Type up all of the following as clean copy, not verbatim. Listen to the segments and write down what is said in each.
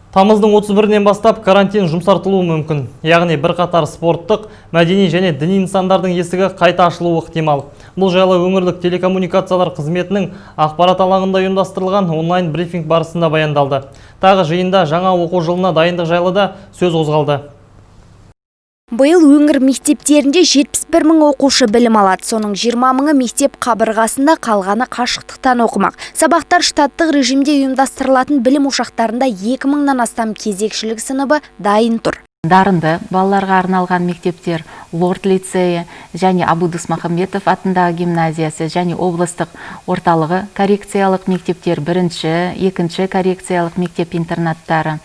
Тамыздың 31-нен бастап карантин жұмсартылуы мүмкін. Яғни бірқатар спорттық, мәдени және діни нысандардың есігі қайта ашылуы ықтимал. Бұл жайлы өңірлік телекоммуникациялар қызметінің ақпарат алаңында ұйымдастырылған онлайн брифинг барысында баяндалды. Тағы жиында жаңа оқу жылына дайындық жайлы да сөз қозғалды. Биыл өңір мектептерінде 71 мың оқушы білім алады. Соның 20 мыңы мектеп қабырғасында, қалғаны қашықтықтан оқымақ. Сабақтар штаттық режимде ұйымдастырылатын білім ошақтарында 2 мыңнан астам кезекшілік сыныбы дайын тұр. Дарынды балаларға арналған мектептер Лорд лицейі және Абу Досмахамбетов атындағы гимназиясы және облыстық орталығы коррекциялық мектептер, бірінші, екінші коррекциялық мектеп-интернаттары,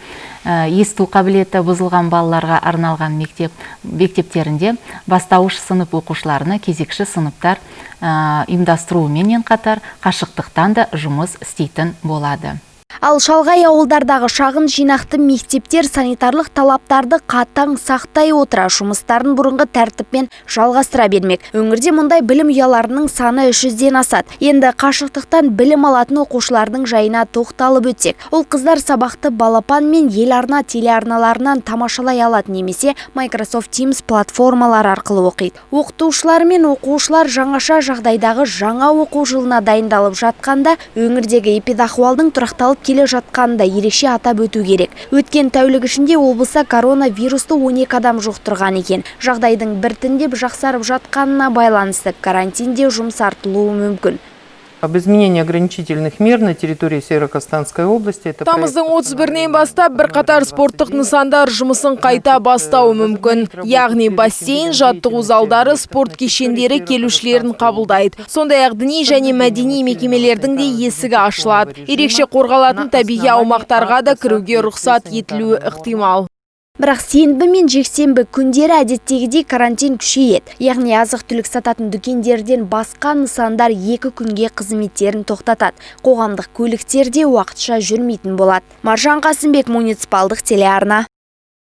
есту қабілеті бұзылған балаларға арналған мектептерінде бастауыш сынып оқушыларына кезекші сыныптар ұйымдастыруымен қатар қашықтықтан да жұмыс істейтін болады. Ал шалғай ауылдардағы шағын жинақты мектептер санитарлық талаптарды қатаң сақтай отыра жұмыстарын бұрынғы тәртіппен жалғастыра бермек. Өңірде мұндай білім ұяларының саны 300-ден асады. Енді қашықтықтан білім алатын оқушылардың жайына тоқталып өтсек. Ол қыздар сабақты балапан мен еларна телеарналарынан тамашалай алады немесе Microsoft Teams платформалары арқылы оқиды. Оқытушылар мен оқушылар жаңаша жағдайдағы жаңа оқу жылына дайындалып жатқанда өңірдегі эпидахуалдың тұрақталып келе жатқанда ерекше атап өту керек. Өткен тәулік ішінде облыста коронавирусты 12 адам жұқтырған екен. Жағдайдың біртіндеп жақсарып жатқанына байланысты карантинде жұмсартылуы мүмкін. Об изменении ограничительных мер на территории Северо-Казахстанской области. Тамыздың 31-нен бастап бірқатар спорттық нысандар жұмысын қайта бастауы мүмкін. Яғни бассейн, жаттығу залдары, спорт кешендері келушілерін қабылдайды. Сондай-ақ діни және мәдени мекемелердің де есігі ашылады. Ерекше қорғалатын табиғи аумақтарға да кіруге рұқсат етілуі ықтимал. Бірақ сенбі мен жексенбі күндері әдеттегідей карантин күшейеді. Яғни азық-түлік сататын дүкендерден басқа нысандар 2 күнге қызметтерін тоқтатады. Қоғамдық көліктерде уақытша жүрмейтін болады. Маржан Қасымбек, муниципалдық телеарна.